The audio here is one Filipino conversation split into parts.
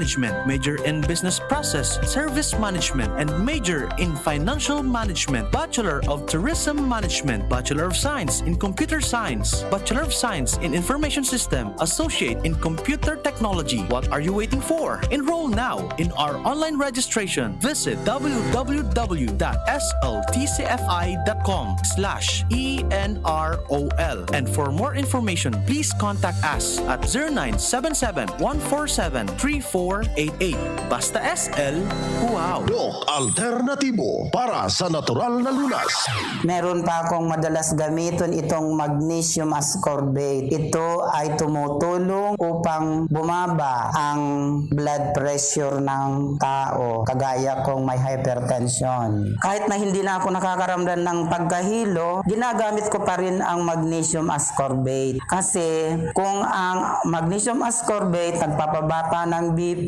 Management, major in Business Process, Service Management, and major in Financial Management, Bachelor of Tourism Management, Bachelor of Science in Computer Science, Bachelor of Science in Information System, Associate in Computer Technology. What are you waiting for? Enroll now in our online registration. Visit www.sltcfi.com/ENROL. And for more information, please contact us at 0977-147-3488. Basta SL, wow! Doc Alternatibo para sa natural na lunas. Meron pa akong madalas gamitin itong magnesium ascorbate. Ito ay tumutulong upang bumaba ang blood pressure ng tao, kagaya kong may hypertension. Kahit na hindi na ako nakakaramdam ng pagkahilo, ginagamit ko pa rin ang magnesium ascorbate. Kasi kung ang magnesium ascorbate nagpapabata ng BP,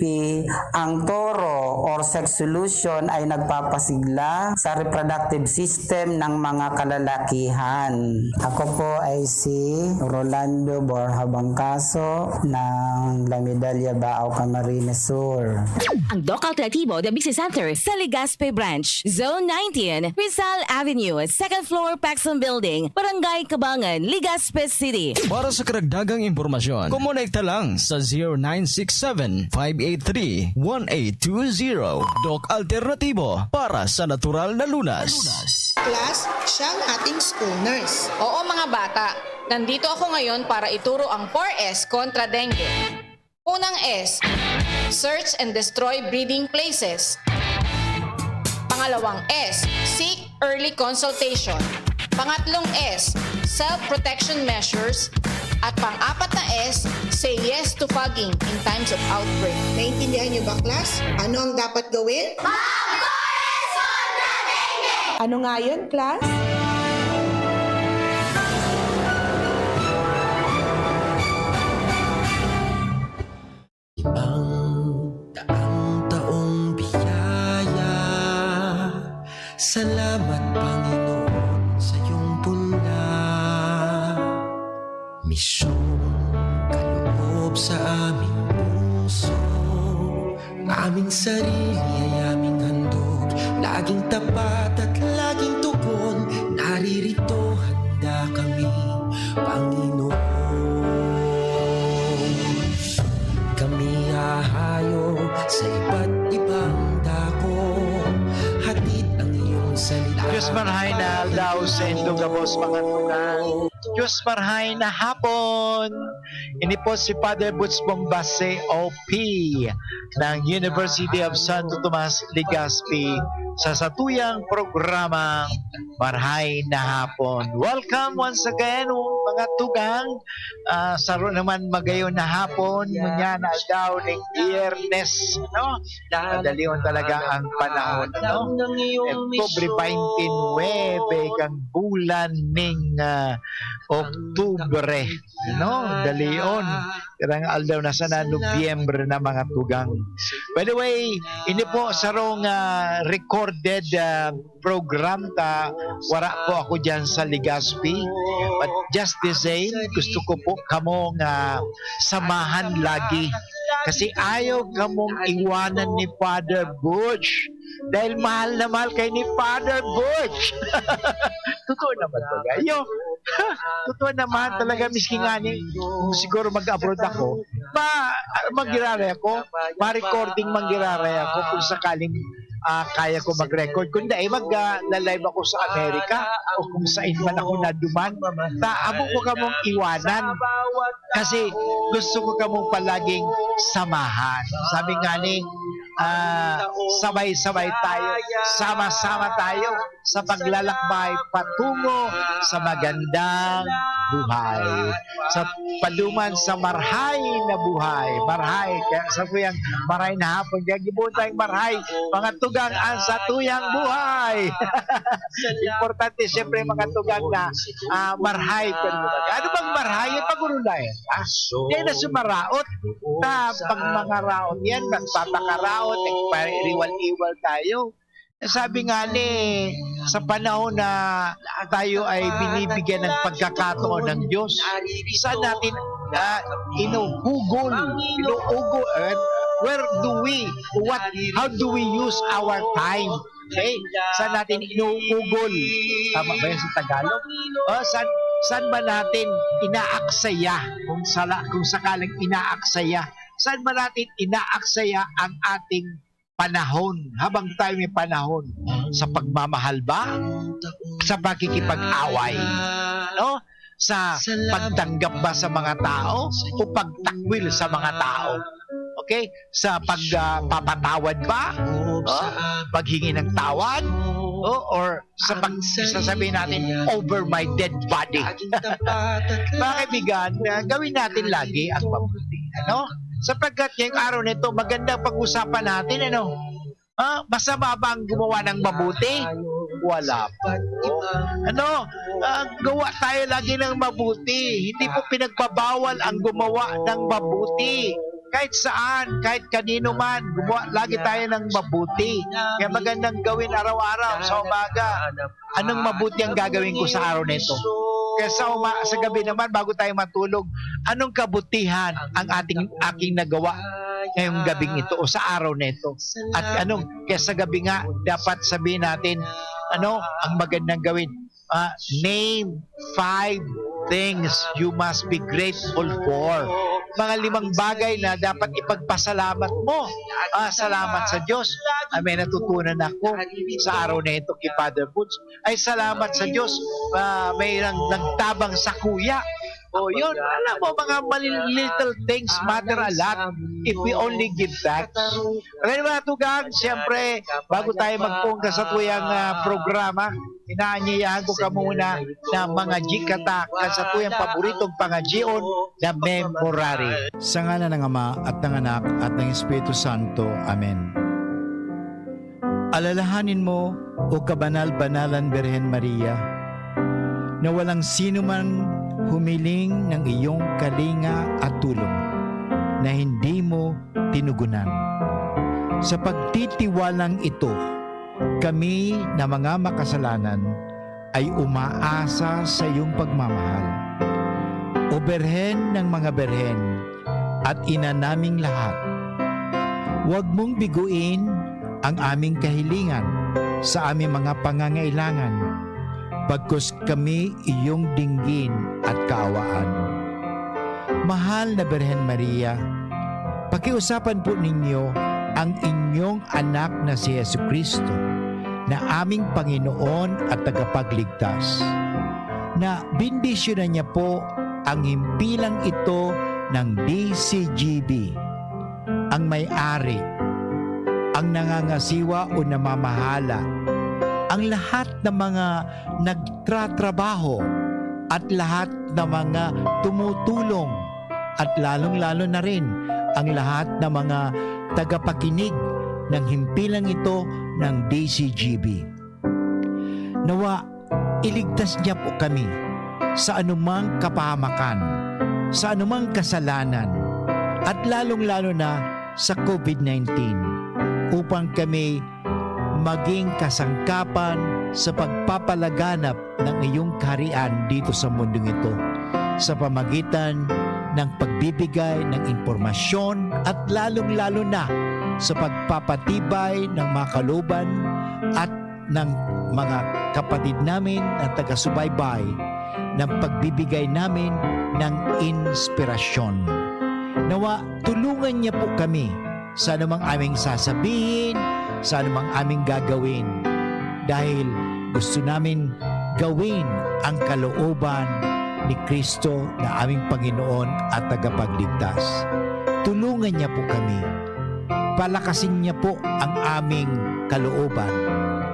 ang toro or sex solution ay nagpapasigla sa reproductive system ng mga kalalakihan. Ako po ay si Rolando Borja Bangkaso ng La Medalla Bao, Camarines Sur. Ang Doc Alternativo The Business Center sa Legazpi Branch, Zone 19, Rizal Avenue, 2nd floor, Paxson Building, Barangay Cabangan, Legazpi City. Para sa karagdagang impormasyon, kumonekta lang sa 0967-583-1820. Doc Alternativo para sa natural na lunas. Class, siya ang ating school nurse. Oo mga bata, nandito ako ngayon para ituro ang 4S kontra dengue. Unang S, search and destroy breeding places. Pangalawang S, seek early consultation. Pangatlong S, self-protection measures. At pang-apat na S, say yes to fogging in times of outbreak. Naintindihan niyo ba, class? Ano ang dapat gawin? Ano nga yun, class? Daang taong biyaya, salamat Panginoon sa iyong punla. Misyong kaloob sa aming puso, aming sarili ay aming handog, laging tapat at laging tugon, naririto handa kami, Panginoon. Kami hahayo sa iba't ibang dako, hatid ang iyong salita. Diyos marhay na aldaw sa indog na boss mga tugang. Diyos marhay na hapon. Ini po si Father Butz Bombase OP ng University of Santo Tomas, Legazpi sa satuyang programang Marhay na Hapon. Welcome once again mga tugang. Saro naman magayon na hapon. Munya na daw ng Biyernes. No? Madalion talaga ang panahon. No? Oktubre 29 kang bulan ng Oktubre. No? Dalion. Karang aldaw na sana Nobyembre na mga tugang. By the way, ini po sarong recorded program ta wara po ako dyan sa Legazpi. But just the same, gusto ko po kamong samahan lagi. Kasi ayaw kamong iwanan ni Father Butch. Dahil mahal na mahal kay ni Father Butch. Totoo naman to, gayo. Totoo naman talaga, miski nga ni, siguro mag-abroad ako, mag-iraray ako, ma-recording mag-iraray ako kung sakaling kaya ko mag-record. Kung dahil mag-live ako sa Amerika o kung saan man ako naduman, taamo ko kamong iwanan. Kasi gusto ko kamong palaging samahan. Sabi nga ni, sabay-sabay tayo, sama-sama tayo sa paglalakbay patungo sa magandang buhay. Sa paduman sa marhay na buhay. Marhay. Kaya sa tuyang marhay na hapon. Kaya gibuon tayong marhay. Mga tugang ang sa tuyang buhay. Importante siyempre mga tugang na marhay. Ano bang marhay? Yung pagurulay. Yan na sumaraot. Pag mga raot yan, magpapakaraot, nagpariwal-iwal tayo. Sabi nga ni, sa panahon na tayo ay binibigyan ng pagkakataon ng Diyos, saan natin how do we use our time? Okay? Saan natin inuugol? Tama ba yan sa Tagalog? Saan ba natin inaaksaya? Kung sakaling inaaksaya, saan ba natin inaaksaya ang ating panahon habang tayo may panahon? Sa pagmamahal ba? Sa pakikipag-away? No? Sa pagtanggap ba sa mga tao o pagtakwil sa mga tao? Okay? Sa pagpapatawad ba? Paghingi ng tawad? Or sa sasabihin natin, over my dead body? Mga kaibigan, gawin natin lagi ang mabuti. Ano? Sapagkat ngayong araw nito, magandang pag-usapan natin, ano? Masama ba ang gumawa ng mabuti? Wala po. Ano? Gawa tayo lagi ng mabuti. Hindi po pinagbabawal ang gumawa ng mabuti. Kahit saan, kahit kanino man, gumawa lagi tayo ng mabuti. Kaya magandang gawin araw-araw sa umaga. Anong mabuti ang gagawin ko sa araw nito? Kaya sa gabi naman, bago tayo matulog, anong kabutihan ang aking nagawa ngayong gabing ito o sa araw nito? At kaya sa gabi nga, dapat sabihin natin, ang magandang gawin? Name 5 things you must be grateful for. Mga 5 bagay na dapat ipagpasalamat mo. Salamat sa Diyos. May natutunan ako sa araw na ito kay Father Butch. Ay salamat sa Diyos. May nagtabang sa kuya. Yun. Alam mo, mga little things matter a lot if we only give back. Okay mga tugang, siyempre, bago tayo magpungka sa tuyang programa, inaanyayahan ko ka muna na mga jikata sa tuyang paboritong pangajion na memorare. Sa ngalan ng Ama at ng Anak at ng Espiritu Santo. Amen. Alalahanin mo, o kabanal-banalan Birhen Maria, na walang sino man humiling ng iyong kalinga at tulong na hindi mo tinugunan. Sa pagtitiwalang ito, kami na mga makasalanan ay umaasa sa iyong pagmamahal. O Birhen ng mga Birhen at ina naming lahat, huwag mong biguin ang aming kahilingan sa aming mga pangangailangan, bagkus kami iyong dinggin at kaawaan. Mahal na Birhen Maria, pakiusapan po ninyo ang inyong anak na si Jesucristo, na aming Panginoon at tagapagligtas, na bindisyonan niya po ang himpilang ito ng DCGB, ang may-ari, ang nangangasiwa o namamahala, ang lahat ng mga nagtratrabaho at lahat ng mga tumutulong at lalong-lalo na rin ang lahat ng mga tagapakinig ng himpilang ito ng DCGB. Nawa, iligtas niya po kami sa anumang kapahamakan, sa anumang kasalanan, at lalong-lalo na sa COVID-19 upang kami maging kasangkapan sa pagpapalaganap ng iyong kaharian dito sa mundong ito sa pamagitan ng pagbibigay ng impormasyon at lalong-lalo na sa pagpapatibay ng mga kalooban at ng mga kapatid namin na taga-subaybay ng pagbibigay namin ng inspirasyon. Nawa, tulungan niya po kami sa anumang aming sasabihin, sa anumang aming gagawin, dahil gusto namin gawin ang kalooban ni Kristo na aming Panginoon at tagapagligtas. Tulungan niya po kami. Palakasin niya po ang aming kalooban,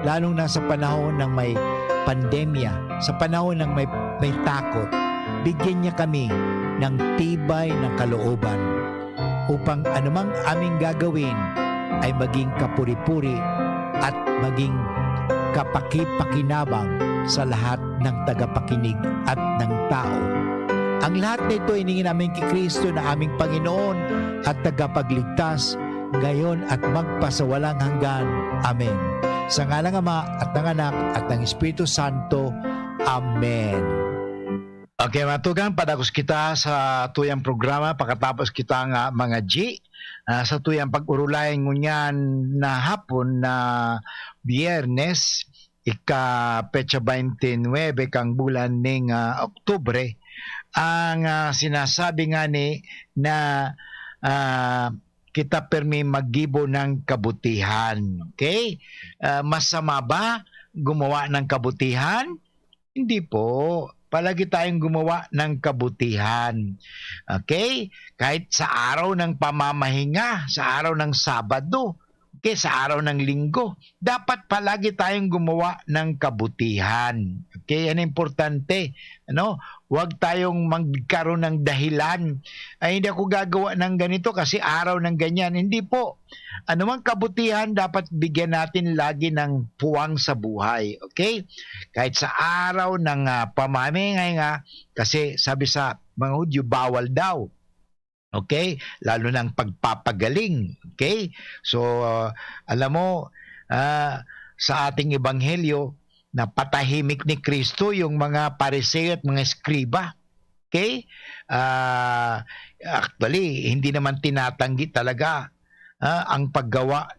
lalong na sa panahon ng may pandemya, sa panahon ng may takot. Bigyan niya kami ng tibay ng kalooban upang anumang aming gagawin ay maging kapuri-puri at maging kapaki-pakinabang sa lahat ng tagapakinig at ng tao. Ang lahat na ito iningin namin kay Kristo na aming Panginoon at tagapagligtas ngayon at magpasawalang hanggan. Amen. Sa ngalang Ama at ng Anak at ng Espiritu Santo. Amen. Okay, matugang padagos kita sa tuyang programa pagkatapos kita nga mga G sa tuyang pag-urulayan ngunyan na hapon na Biyernes petsa 29 kang bulan ning Oktubre ang sinasabi nga ni na kita permi maggibo ng kabutihan. Okay? Masama ba gumawa ng kabutihan? Hindi po. Palagi tayong gumawa ng kabutihan. Okay? Kahit sa araw ng pamamahinga, sa araw ng Sabado, okay, sa araw ng Linggo, dapat palagi tayong gumawa ng kabutihan. Okay? Yan importante. Ano? Huwag tayong magkaroon ng dahilan. Ay, hindi ako gagawa ng ganito kasi araw ng ganyan. Hindi po. Anumang kabutihan dapat bigyan natin lagi ng puwang sa buhay. Okay? Kahit sa araw ng pamamingay nga, kasi sabi sa mga Hudyo, bawal daw. Okay? Lalo ng pagpapagaling. Okay? So, alam mo, sa ating ebanghelyo, napatahimik ni Kristo yung mga pariseo at mga eskriba. Okay? Actually, hindi naman tinatanggi talaga ang paggawa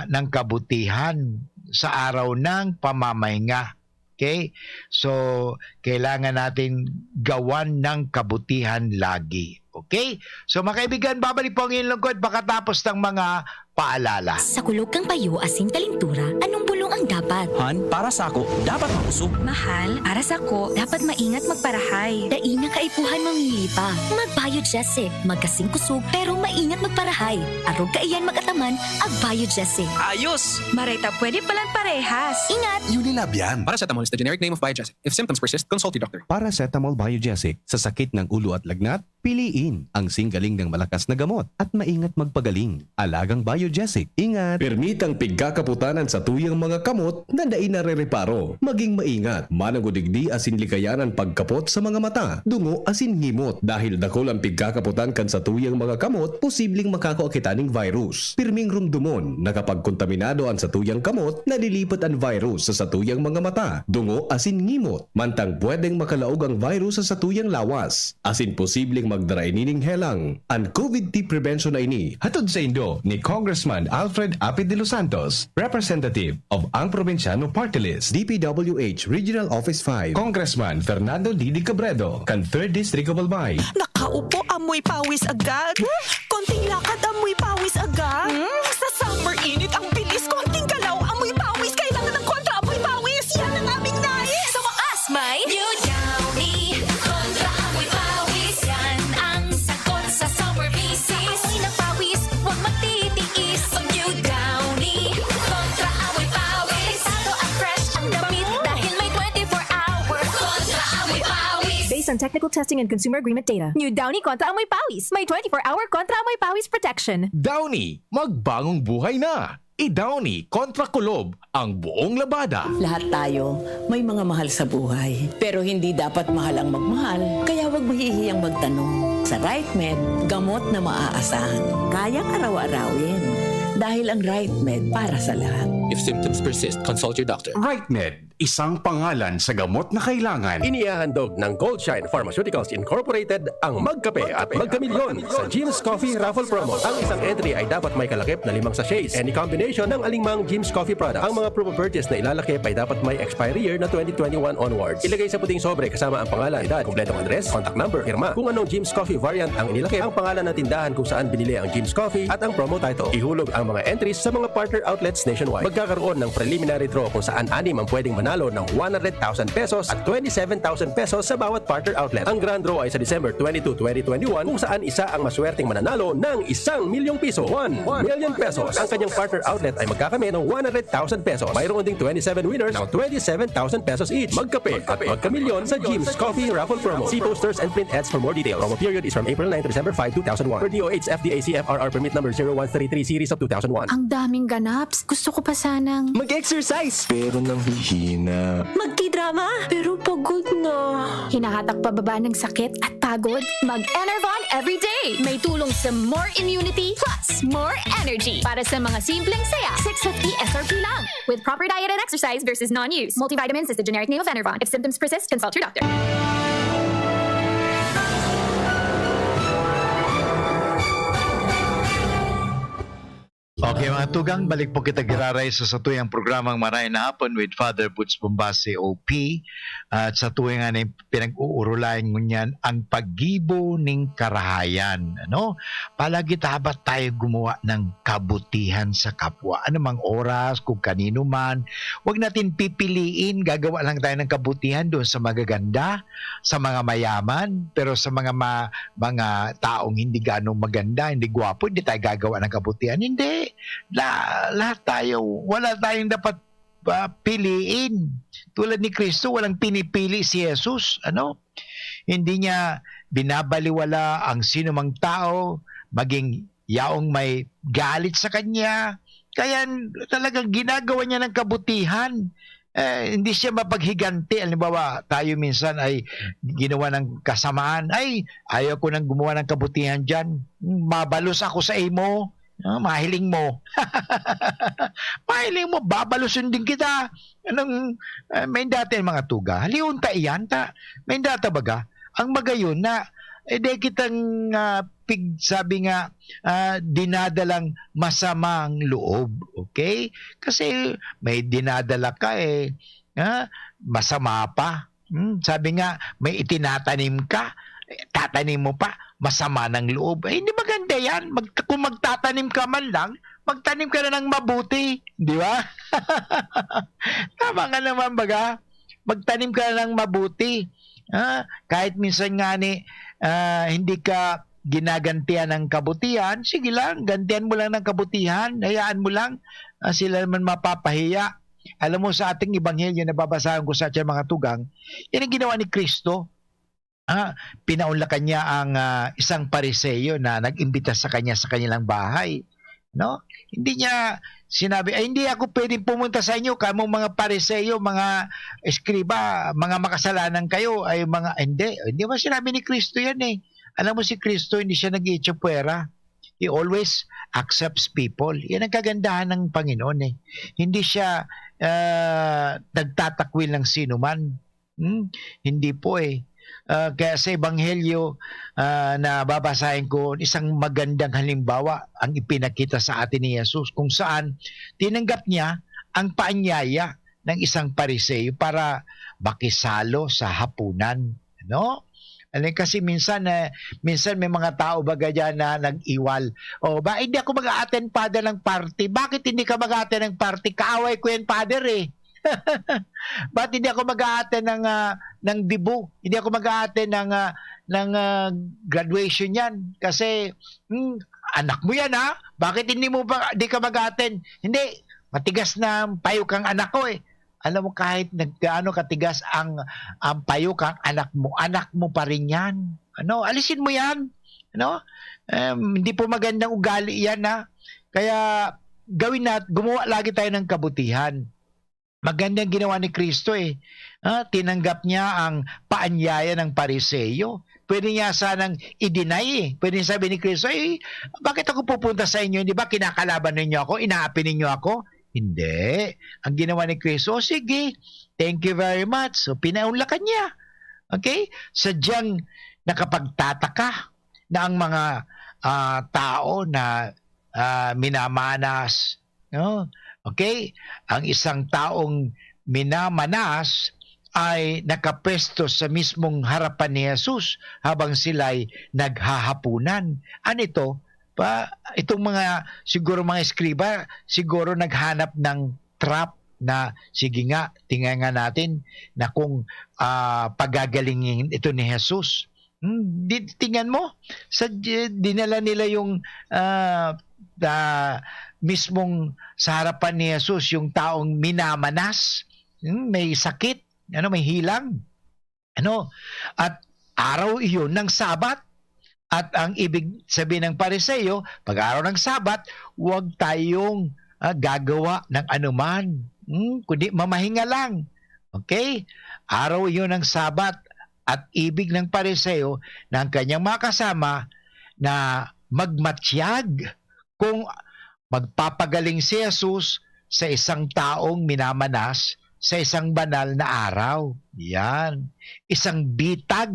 ng kabutihan sa araw ng pamamahinga. Okay? So, kailangan natin gawan ng kabutihan lagi. Okay? So, mga kaibigan, babalik po ang inyong lungkod pagkatapos ng mga paalala. Sa kulog kang payo asin kalintura, anong bulong ang dapat? Han, para sa ako, dapat makusog. Mahal, para sa ko, dapat maingat magparahay. Daina kaipuhan mamili pa. Mag-Biogesic, magkasing kusog, pero maingat magparahay. Arog kaiyan mag-ataman, ag-Biogesic. Ayos! Marita, pwede palang parehas. Ingat! Unilab yan. Paracetamol is the generic name of Biogesic. If symptoms persist, consult your doctor. Paracetamol Biogesic. Sa sakit ng ulo at lagnat, piliin ang singgaling ng malakas na gamot at maingat magpagaling. Alagang Biogesic. Ingat! Permitang pigkakaputanan sa tuyang mga kamot na dai narereparo. Maging maingat. Managudigdi asin likayanan pagkapot sa mga mata. Dungo asin ngimot. Dahil dakol ang pigkakaputan kan sa tuyang mga kamot, posibleng makakaakitaning virus. Pirming rumdumon na kapag kontaminado ang sa tuyang kamot, nalilipat ang virus sa tuyang mga mata. Dungo asin ngimot. Mantang pwedeng makalaog ang virus sa tuyang lawas. Asin posibleng magdaraining helang. Ang COVID-19 prevention na ini hatod sa Indo ni Congressman Alfred Apid de los Santos, Representative of ang Provinciano Party List, DPWH Regional Office 5, Congressman Fernando Didi Cabredo, kan 3rd District of Albay. Nakaupo, amoy pawis agad. Konting lakad, amoy pawis agad. Sa summer init, ang bilis, konting galaw, amoy pawis. Kailangan ng kontra, amoy pawis. Yan ang aming nais. Sa wakas, may New Downy kontra amoy pawis. Yan ang sagot sa summer bisis. Amoy ng pawis, huwag magtitiis. Pag New Downy kontra amoy pawis. Pesado at fresh ang damit dahil may 24 hours kontra amoy pawis. Based on technical testing and consumer agreement data, New Downy Kontra Amoy Pawis. May 24-hour Kontra Amoy Pawis protection. Downy, magbagong buhay na. I-Downy kontra kulob ang buong labada. Lahat tayo may mga mahal sa buhay. Pero hindi dapat mahal ang magmahal. Kaya huwag mahihiyang magtanong. Sa RightMed, gamot na maaasahan. Kayang araw-arawin. Dahil ang RightMed para sa lahat. If symptoms persist, consult your doctor. RightMed, isang pangalan sa gamot na kailangan. Inihahandog ng Goldshine Pharmaceuticals Incorporated ang Magkape at Magkamilyon sa Jim's Coffee Raffle Promo. Ang isang entry ay dapat may kalakip na 5 sachets. Any combination ng alinmang Jim's Coffee products. Ang mga proof of purchase na ilalakip ay dapat may expiry year na 2021 onwards. Ilagay sa puting sobre kasama ang pangalan, edad, kumpletong address, contact number, firma, kung anong Jim's Coffee variant ang inilakip, ang pangalan ng tindahan kung saan binili ang Jim's Coffee at ang promo title. Ihulog ang mga entries sa mga partner outlets nationwide. Magkakaroon ng preliminary draw kung saan 6 ang pwedeng manalo ng 100,000 pesos at 27,000 pesos sa bawat partner outlet. Ang grand draw ay sa December 22, 2021 kung saan isa ang maswerteng mananalo ng 1 milyong piso. 1 million pesos. Ang kanyang partner outlet ay magkakamit ng 100,000 pesos. Mayroon ding 27 winners ng 27,000 pesos each. Magkape at magkamilyon sa Jim's Coffee Raffle Promo. See posters and print ads for more details. Promo period is from April 9 to December 5, 2001. Per DOH FDA CFRR permit number 0133 series of 2001. Ang daming ganaps. Gusto ko pa sanang mag-exercise pero nang hihina. Magki-drama pero pagod na. Hinahatak pababa ng sakit at pagod. Mag-Enervon everyday. May tulong sa more immunity plus more energy. Para sa mga simpleng saya, 650 SRP lang. With proper diet and exercise versus non-use. Multivitamins is the generic name of Enervon. If symptoms persist, consult your doctor. Okay mga tugang, balik po kita giraray sa tuyang programang Maray na Hapon with Father Butch Bombase OP. At sa tuwing nga na pinag-uurulayan ngunyan ang paggibo ning karahayan. Ano? Palagi dapat tayo gumawa ng kabutihan sa kapwa. Anumang oras, kung kanino man. Huwag natin pipiliin, gagawa lang tayo ng kabutihan doon sa magaganda, sa mga mayaman, pero sa mga mga taong hindi ganong maganda, hindi gwapo, hindi tayo gagawa ng kabutihan. Hindi. Lahat tayo, wala tayong dapat piliin. Tulad ni Kristo, walang pinipili si Jesus. Ano? Hindi niya binabaliwala ang sinumang tao, maging yaong may galit sa kanya. Kaya talagang ginagawa niya ng kabutihan. Hindi siya mapaghiganti. Halimbawa, tayo minsan ay ginawa ng kasamaan. Ay, ayaw ko nang gumawa ng kabutihan dyan. Mabalos ako sa imo. Mahiling mo. Mahiling mo, babalusin din kita. May dati mga tuga. Haliun ta iyan ta. May data baga. Ang magayon na, kitang sabi nga, dinadalang masamang loob. Okay? Kasi may dinadala ka masama pa. Sabi nga, may itinatanim ka, tatanim mo pa, masama ng loob. Hindi maganda yan. Kung magtatanim ka man lang, magtanim ka na ng mabuti. Di ba? Tama nga naman baga. Magtanim ka na ng mabuti. Kahit minsan nga hindi ka ginagantian ng kabutihan, sige lang, gantian mo lang ng kabutihan, hayaan mo lang, sila naman mapapahiya. Alam mo sa ating ebanghelyo na babasahan ko sa ating mga tugang, yan ang ginawa ni Kristo. Pinaunlakan niya ang isang pariseyo na nag-imbita sa kanya sa kanilang bahay. No? Hindi niya sinabi, hindi ako pwedeng pumunta sa inyo, kamong mga pariseyo, mga eskriba, mga makasalanan kayo, ay mga, hindi ba sinabi ni Kristo yan Alam mo si Kristo, hindi siya nag-iitsapwera. He always accepts people. Yan ang kagandahan ng Panginoon Hindi siya nagtatakwil ng sino man. Hindi po kaya sa Ebanghelyo na babasahin ko, isang magandang halimbawa ang ipinakita sa atin ni Jesus kung saan tinanggap niya ang paanyaya ng isang pariseyo para makisalo sa hapunan. No? Kasi minsan may mga tao baga dyan na nag-iwal. Hindi ako mag-a-attend, Father, ng party? Bakit hindi ka mag-a-attend ng party? Kaaway ko yan, Father Ba't hindi ako mag-a-attend ng dibu? Hindi ako mag-a-attend ng graduation yan? Kasi anak mo yan Bakit hindi ka mag-a-attend? Hindi, matigas na payo kang anak ko Alam mo, kahit nagkaano katigas ang payo kang anak mo pa rin yan. Alisin mo yan. Hindi po magandang ugali yan Kaya gawin gumawa lagi tayo ng kabutihan. Magandang ginawa ni Kristo tinanggap niya ang paanyaya ng pariseyo. Pwede niya sanang i-deny Pwede niya sabi ni Kristo, bakit ako pupunta sa inyo? Hindi ba kinakalaban ninyo ako? Inaapi ninyo ako? Hindi. Ang ginawa ni Kristo, sige, thank you very much. So, pinaunlakan niya. Okay? Sadyang nakapagtataka na ang mga tao na minamanas. Okay? Ang isang taong minamanas ay nakapwesto sa mismong harapan ni Jesus habang sila'y naghahapunan. Itong mga, siguro mga eskriba, siguro naghanap ng trap na, sige nga, tingnan nga natin na kung pagagalingin ito ni Jesus. Tingnan mo, dinala nila yung mismong sa harapan ni Jesus, yung taong minamanas, may sakit, may hilang. At araw iyon ng Sabat. At ang ibig sabihin ng pariseyo, pag araw ng Sabat, huwag tayong gagawa ng anuman, kundi mamahinga lang. Okay? Araw iyon ng Sabat at ibig ng pariseyo ng kanyang mga kasama na magmatsyag kung magpapagaling si Jesus sa isang taong minamanas sa isang banal na araw. Yan. Isang bitag.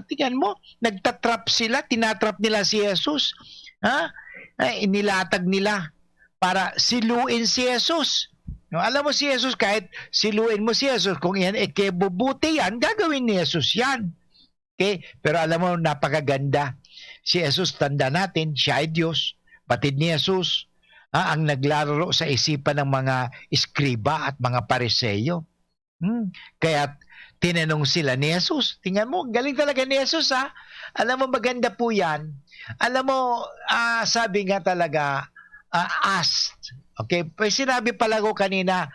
Tingnan mo, nagtatrap sila, tinatrap nila si Jesus. Inilatag nila para siluin si Jesus. No, alam mo si Jesus, kahit siluin mo si Jesus, kung yan bubuti yan, gagawin ni Jesus yan. Okay? Pero alam mo, napakaganda. Si Jesus, tanda natin, siya ay Diyos. Batid ni Jesus, ang naglaro sa isipan ng mga iskriba at mga pariseyo. Kaya tinanong sila ni Jesus. Tingnan mo, galing talaga ni Jesus, ha? Alam mo, maganda po yan. Alam mo, sabi nga talaga, asked. Okay, sinabi pala ko kanina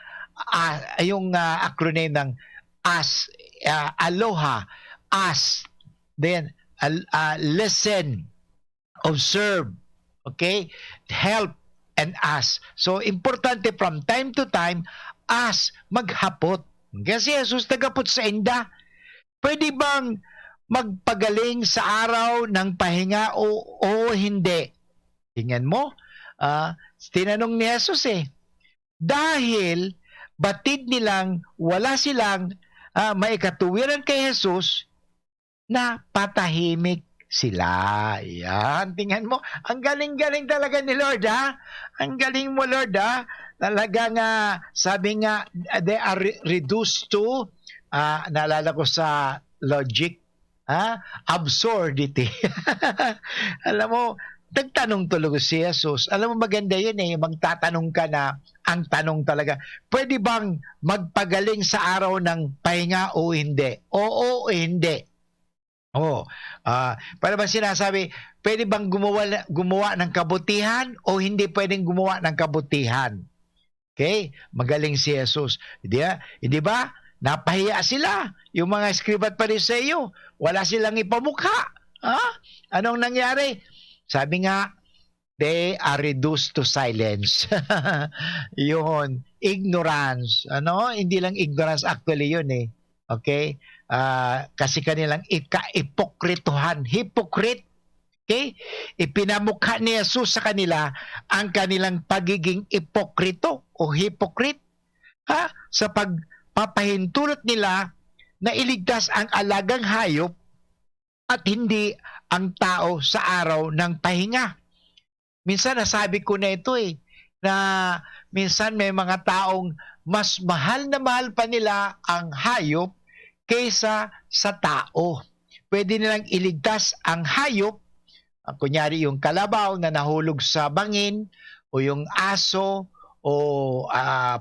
yung acronym ng aloha, ask, then listen, observe, okay, help, and ask. So, importante from time to time, ask, maghapot. Kasi Jesus tagapot sa inda. Pwede bang magpagaling sa araw ng pahinga o hindi? Tingnan mo, tinanong ni Jesus dahil batid nilang wala silang maikatuwiran kay Jesus na patahimik sila. Yan, tingnan mo, ang galing-galing talaga ni Lord, ha? Ang galing mo, Lord, ha? Talagang sabi nga, they are reduced to, naalala ko sa logic, absurdity. Alam mo, nagtanong talaga si Jesus. Alam mo, maganda yun magtatanong ka na, ang tanong talaga, pwede bang magpagaling sa araw ng pahinga o hindi? Oo o hindi? Para ba sinasabi, pwede bang gumawa ng kabutihan o hindi pwedeng gumawa ng kabutihan? Okay? Magaling si Jesus. Hindi ba? Napahiya sila. Yung mga escriba at pariseyo, wala silang ipamukha. Anong nangyari? Sabi nga, they are reduced to silence. Yun, ignorance. Hindi lang ignorance, actually yun Okay? Kasi kanilang ika-ipokrituhan. Hypocrite. Okay? Ipinamukha ni Jesus sa kanila ang kanilang pagiging ipokrito o hypocrite. Sa pagpapahintulot nila na iligtas ang alagang hayop at hindi ang tao sa araw ng pahinga. Minsan nasabi ko na ito na minsan may mga taong mas mahal na mahal pa nila ang hayop kaysa sa tao. Pwede nilang iligtas ang hayop, kunyari yung kalabaw na nahulog sa bangin, o yung aso, o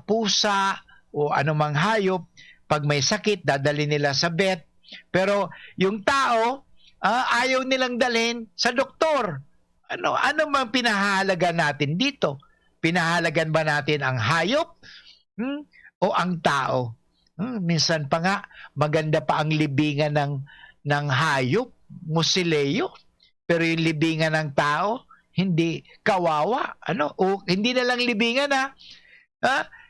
pusa, o anumang hayop. Pag may sakit, dadali nila sa vet. Pero yung tao, ayaw nilang dalhin sa doktor. Ano mang pinahalagan natin dito? Pinahalagan ba natin ang hayop o ang tao? Minsan pa nga, maganda pa ang libingan ng hayop, musileo. Pero yung libingan ng tao, hindi, kawawa. O hindi na lang libingan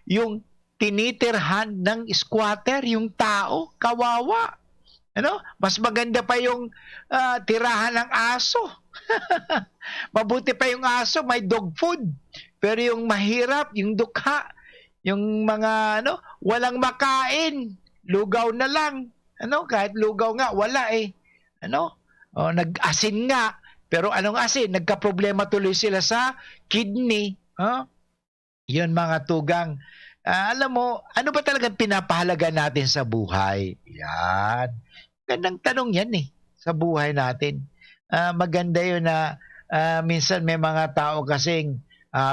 yung tinitirhan ng squatter, yung tao, kawawa. Mas maganda pa yung tirahan ng aso. Mabuti pa yung aso, may dog food. Pero yung mahirap, yung dukha, yung mga walang makain, lugaw na lang. Kahit lugaw nga, wala nag-asin nga. Pero anong asin? Nagka-problema tuloy sila sa kidney. Yun mga tugang. Alam mo, ano ba talagang pinapahalaga natin sa buhay? Yan. Gandang tanong yan sa buhay natin. Maganda yun na minsan may mga tao kasing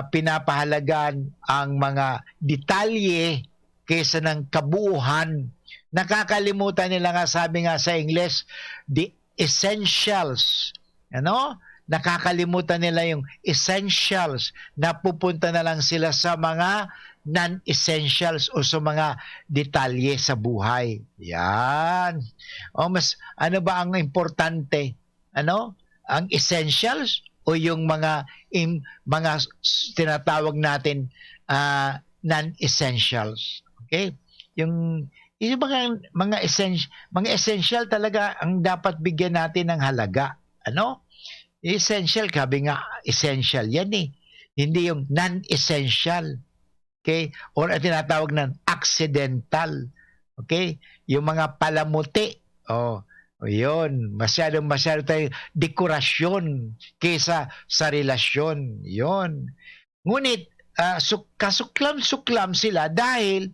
pinapahalagan ang mga detalye kaysa ng kabuuhan. Nakakalimutan nila nga, sabi nga sa English, the essentials. Nakakalimutan nila yung essentials. Napupunta na lang sila sa mga non-essentials o sa mga detalye sa buhay. Yan. Ano ba ang importante? Ang essentials o yung mga tinatawag natin non-essentials. Okay? Yung mga essential talaga ang dapat bigyan natin ng halaga. Essential, sabi nga, essential yan Hindi yung non-essential. Okay? Or tinatawag ng accidental. Okay? Yung mga palamuti. Yun. Masyado tayong dekorasyon kaysa sa relasyon. Yun. Ngunit, kasuklam-suklam sila dahil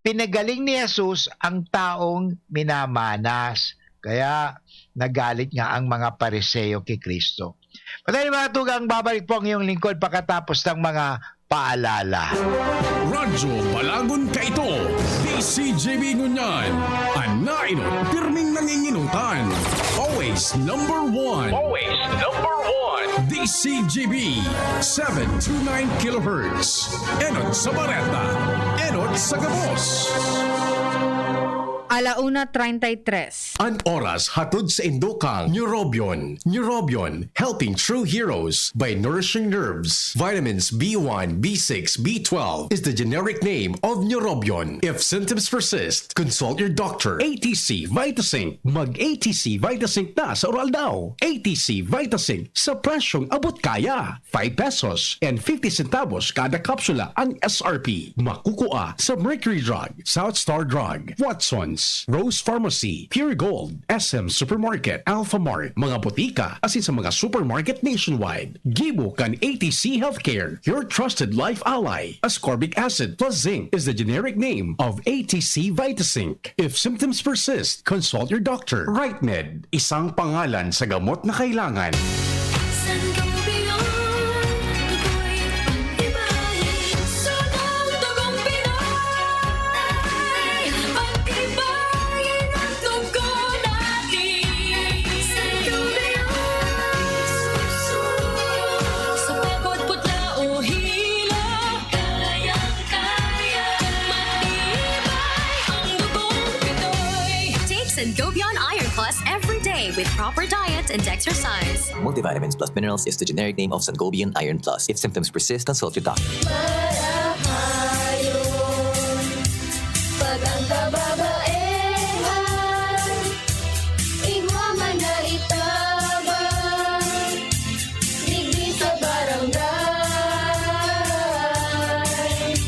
pinagaling ni Jesus ang taong minamanas. Kaya nagalit nga ang mga Pariseo kay Kristo. Patay mga tugang, babalik po ang iyong lingkod pagkatapos ng mga paalala. Radyo Balagon ka ito. DCJB Ngunyan. Anainot, pirming nanginginutan. Always number one. Always number one. DCJB 729 kHz. Enot sa Bareta. Enot sa Gabos. 1:33. An oras hatod sa Indokang Neurobion. Neurobion, helping true heroes by nourishing nerves. Vitamins B1, B6, B12 is the generic name of Neurobion. If symptoms persist, consult your doctor. ATC Vitasync. Mag-ATC Vitasync na sa oral daw. ATC Vitasync sa presyong abot kaya. 5 pesos and 50 centavos kada kapsula ang SRP. Makukuha sa Mercury Drug, South Star Drug, Watson's, Rose Pharmacy, Pure Gold, SM Supermarket, Alpha Mart, mga botika, asin sa mga supermarket nationwide. Gibo kan ATC Healthcare, your trusted life ally. Ascorbic acid plus zinc is the generic name of ATC Vitasync. If symptoms persist, consult your doctor. RightMed, isang pangalan sa gamot na kailangan. Sangobion Iron Plus every day with proper diet and exercise. Multivitamins plus minerals is the generic name of Sangobion Iron Plus. If symptoms persist, consult your doctor. Pag ang kababaehan, igwa man na itabang, digdi sa barangay.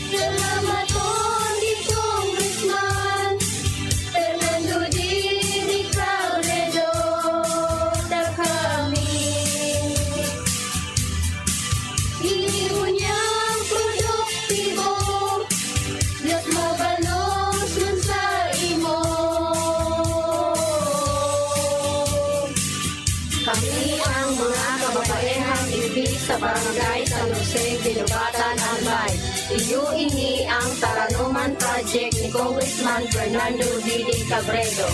Salamat po ni Congressman Fernando Dini Cabredo na kami. Iniwan niyang produktibo, Diyos mabalos man sa imo. Kami ang mga kababaehang ibig sa barangay San Jose, Binubatan, Albay. Iyo ini ang Taranuman Project ni Congressman Fernando Dini Cabredo.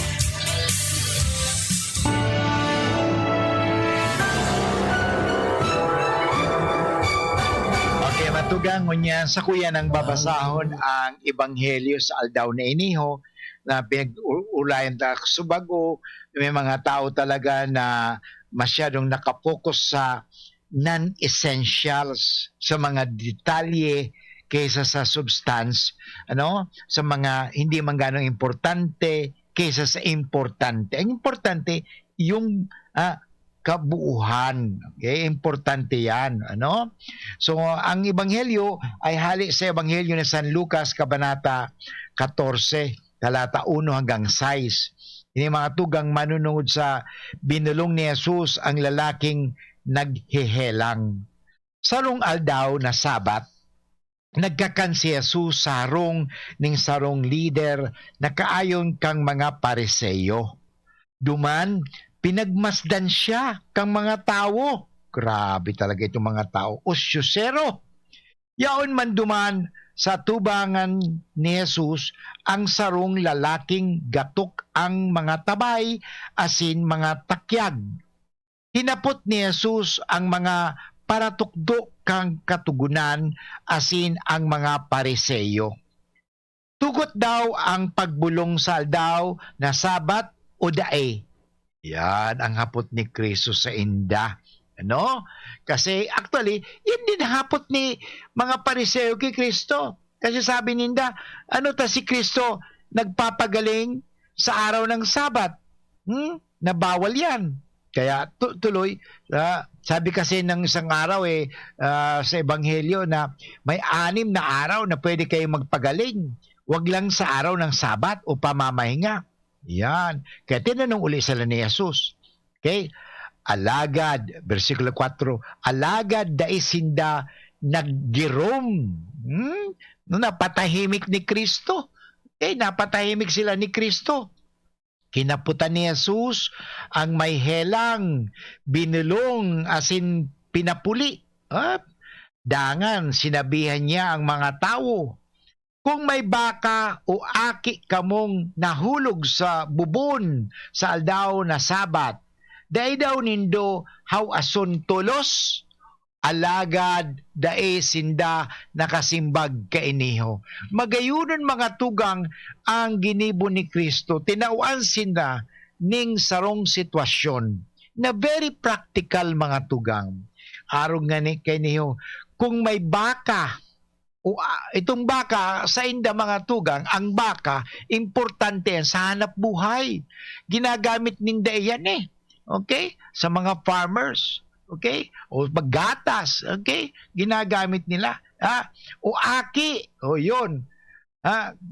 Okay, matugang ngunyan sa kuya ng babasahon ang Ebanghelyo sa aldaw na iniho na pinag-ulayan ta subago. May mga tao talaga na masyadong nakapokus sa non-essentials, sa mga detalye kaysa sa substance, sa mga hindi man ganong importante kaysa sa importante. Ang importante yung kabuuhan. Okay? Importante yan. So, ang Ebanghelyo ay hali sa Ebanghelyo ni San Lucas, Kabanata 14, talata 1 hanggang 6. Ini mga tugang manunungod sa binulong ni Jesus ang lalaking naghehelang. Sarong aldaw na Sabat, nagkakan si Jesus sa harong ning sarong leader na kaayon kang mga Pariseo. Duman, pinagmasdan siya kang mga tao. Grabe talaga itong mga tao. Usyusero. Yaon man duman sa tubangan ni Jesus ang sarong lalaking gatok ang mga tabay asin mga takyag. Hinapot ni Jesus ang mga paratukdo kang katugunan asin ang mga Pariseo. Tugot daw ang pagbulong sa aldaw na Sabat o dae. Yan ang hapot ni Kristo sa inda. Kasi actually, yan din hapot ni mga Pariseo kay Kristo. Kasi sabi ninda, si Kristo nagpapagaling sa araw ng Sabat. Nabawal yan. Kaya tuloy, sabi kasi ng isang araw sa Ebanghelyo na may 6 na araw na pwede kayong magpagaling. Huwag lang sa araw ng Sabat o pamamahinga. Yan. Kaya tinanong uli sila ni Jesus. Okay? Alagad, versikulo 4, alagad daisinda naggirom. No, napatahimik ni Kristo. Napatahimik sila ni Kristo. Kinaputan ni Jesus ang may helang, binulong asin pinapuli. Dangan, sinabihan niya ang mga tao, kung may baka o aki kamong nahulog sa bubon sa aldaw na Sabat, day daw nindo how ason tulos, alagad dae sinda nakasimbag kainiho. Magayunon mga tugang ang ginibo ni Kristo, tinauan sinda ning sarong sitwasyon na very practical mga tugang. Arong nga ni kainiho, kung may baka, o itong baka sa inda mga tugang, ang baka, importante yan sa hanap buhay. Ginagamit ning daiyan okay? Sa mga farmers. Okay? O paggatas, okay? Ginagamit nila. O aki, yun.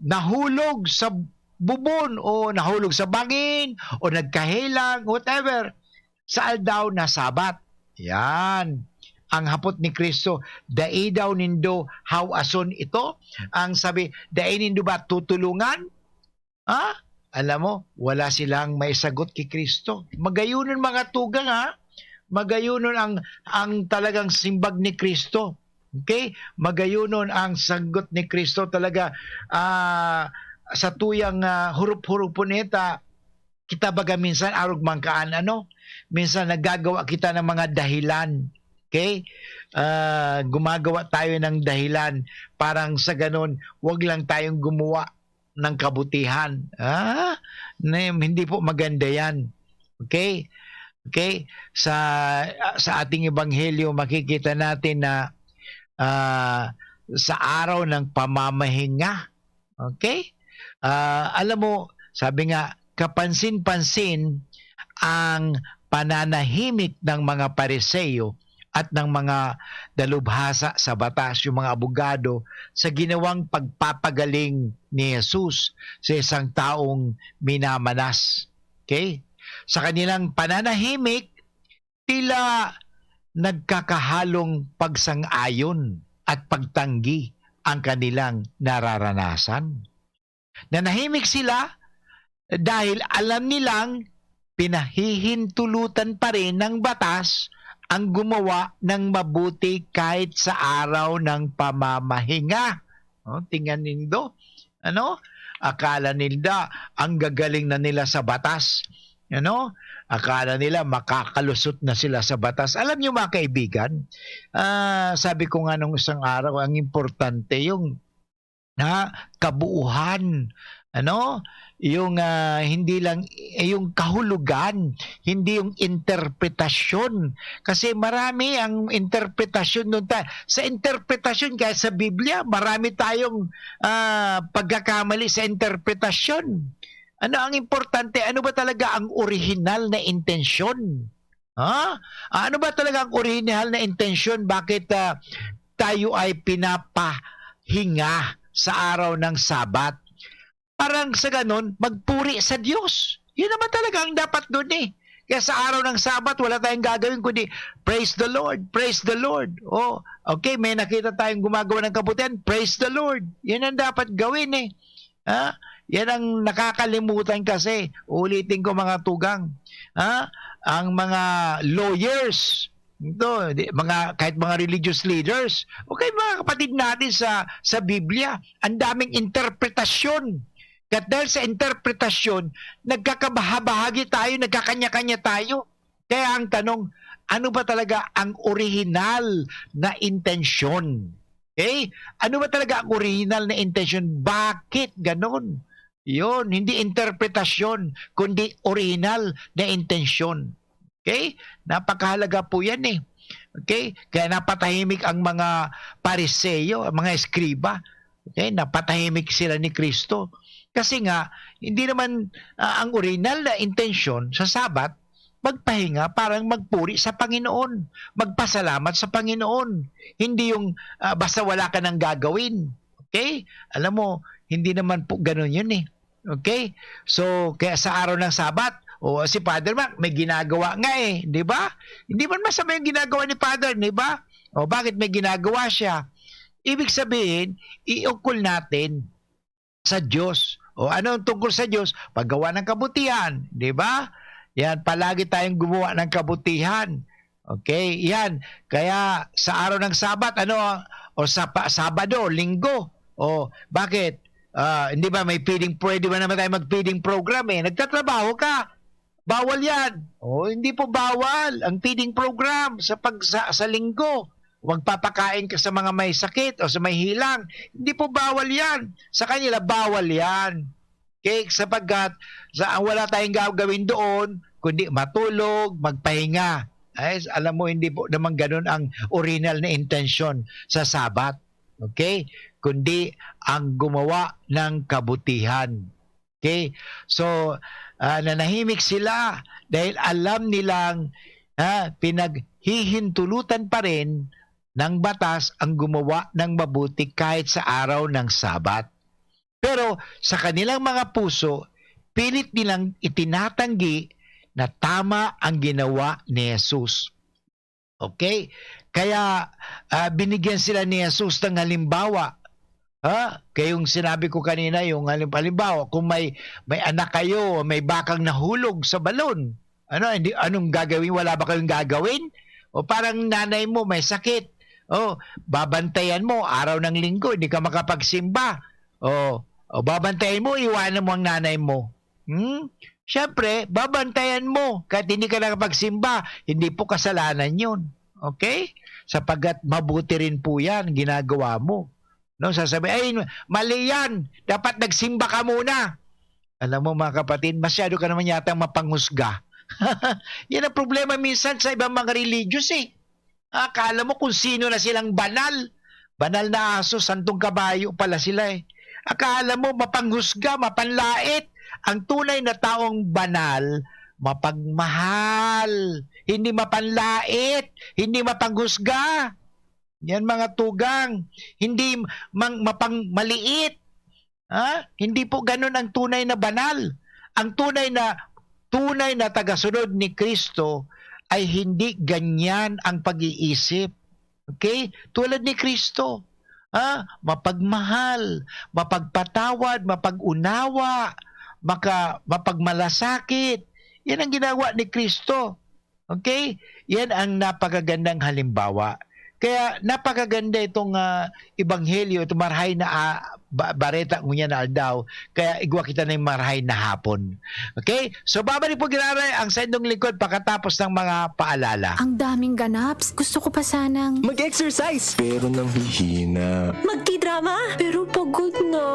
Nahulog sa bubon, o nahulog sa bangin, o nagkahilang, whatever. Sa aldaw na Sabat. Yan. Ang hapot ni Kristo, dai daw nindo how ason ito. Ang sabi, dai nindo ba tutulungan? Alam mo, wala silang may sagot kay Kristo. Magayunon mga tugang magayunon ang talagang simbag ni Kristo. Okay? Magayunon ang sagot ni Kristo talaga sa tuyang hurup-hurup po nita. Kita baga minsan arog mangkaan minsan nagagawa kita ng mga dahilan. Okay? Gumagawa tayo ng dahilan. Parang sa ganun, wag lang tayong gumawa ng kabutihan. Hindi po maganda yan. Okay? Okay? Sa ating ebanghelyo, makikita natin na sa araw ng pamamahinga. Okay? Alam mo, sabi nga, kapansin-pansin ang pananahimik ng mga Pariseo at ng mga dalubhasa sa batas, yung mga abogado, sa ginawang pagpapagaling ni Jesus sa isang taong minamanas. Okay? Sa kanilang pananahimik, tila nagkakahalong pagsang-ayon at pagtanggi ang kanilang nararanasan. Nanahimik sila dahil alam nilang pinahihintulutan pa rin ng batas ang gumawa ng mabuti kahit sa araw ng pamamahinga. Tingnan nindo. Akala nila ang gagaling na nila sa batas. Akala nila makakalusot na sila sa batas. Alam niyo mga kaibigan, sabi ko nga nung isang araw, ang importante yung kabuuhan. Yung hindi lang yung kahulugan, hindi yung interpretasyon. Kasi marami ang interpretasyon doon. Sa interpretasyon, kaya sa Biblia, marami tayong pagkakamali sa interpretasyon. Ano ang importante? Ano ba talaga ang original na intensyon? Ano ba talaga ang original na intensyon? Bakit tayo ay pinapahinga sa araw ng Sabat? Parang sa ganun, magpuri sa Diyos. Yun naman talaga ang dapat doon Kaya sa araw ng Sabat, wala tayong gagawin kundi praise the Lord, praise the Lord. Okay, may nakita tayong gumagawa ng kabutihan, praise the Lord. Yan ang dapat gawin Yan ang nakakalimutan kasi. Ulitin ko mga tugang. Ang mga lawyers, kahit mga religious leaders, okay, mga kapatid natin sa Biblia, ang daming interpretasyon. At dahil sa interpretasyon, nagkakabahagi tayo, nagkakanya-kanya tayo. Kaya ang tanong, ano ba talaga ang original na intensyon? Okay? Ano ba talaga ang original na intensyon? Bakit ganon? Yun, hindi interpretasyon, kundi original na intensyon. Okay? Napakahalaga po yan Okay? Kaya napatahimik ang mga Pariseo, ang mga eskriba. Okay? Napatahimik sila ni Kristo. Kasi nga, hindi naman ang original na intensyon sa Sabat, magpahinga, parang magpuri sa Panginoon, magpasalamat sa Panginoon. Hindi yung basta wala ka nang gagawin. Okay? Alam mo, hindi naman po ganun yun Okay? So, kaya sa araw ng Sabat, si Father Mac, may ginagawa nga di ba? Hindi man masama yung ginagawa ni Father, di ba? O bakit may ginagawa siya? Ibig sabihin, iukol natin sa Diyos. O ano ang tungkol sa Diyos? Paggawa ng kabutihan, di ba? Yan, palagi tayong gumawa ng kabutihan. Okay, yan. Kaya sa araw ng Sabat, o sa Sabado, Linggo, o bakit? Hindi ba pwede ba naman tayo mag-feeding program Nagtatrabaho ka. Bawal yan. O hindi po bawal ang feeding program sa linggo. Magpapakain ka sa mga may sakit o sa may hilang. Hindi po bawal yan. Sa kanila, bawal yan. Okay? Sapagkat wala tayong gagawin doon, kundi matulog, magpahinga. Ay, alam mo, hindi po naman ganun ang original na intention sa Sabat. Okay? Kundi ang gumawa ng kabutihan. Okay? So, nanahimik sila dahil alam nilang pinaghihintulutan pa rin ng batas ang gumawa ng mabuti kahit sa araw ng Sabat. Pero sa kanilang mga puso, pilit nilang itinatanggi na tama ang ginawa ni Jesus. Okay? Kaya binigyan sila ni Jesus ng halimbawa. Kaya yung sinabi ko kanina, yung halimbawa, kung may anak kayo, may bakang nahulog sa balon, anong gagawin? Wala ba kayong gagawin? O parang nanay mo may sakit. Babantayan mo, araw ng linggo, hindi ka makapagsimba. Babantayan mo, iwanan mo ang nanay mo. Siyempre, babantayan mo kahit hindi ka nakapagsimba. Hindi po kasalanan yun. Okay? Sapagkat mabuti rin po yan, ginagawa mo. Sasabihin, mali yan. Dapat nagsimba ka muna. Alam mo mga kapatid, masyado ka naman yata mapanghusga. Yan ang problema minsan sa ibang mga religious Akala mo kung sino na silang banal. Banal na aso, santong kabayo pala sila Akala mo mapanghusga, mapanlait. Ang tunay na taong banal, mapagmahal, hindi mapanlait, hindi mapanghusga. Yan mga tugang, hindi mapangmaliit. Hindi po ganun ang tunay na banal. Ang tunay na tagasunod ni Kristo ay hindi ganyan ang pag-iisip. Okay? Tulad ni Kristo. Mapagmahal, mapagpatawad, mapag-unawa, mapagmalasakit. Yan ang ginawa ni Kristo. Okay? Yan ang napakagandang halimbawa. Kaya napakaganda itong ebanghelyo, itong marhay na bareta ngunya na aldaw. Kaya igwa kita na yung marhay na hapon. Okay? So babalik po ginaray ang sa inyong lingkod pagkatapos ng mga paalala. Ang daming ganaps. Gusto ko pa sanang mag-exercise. Pero nang hihina. Magki-drama. Pero pagod na.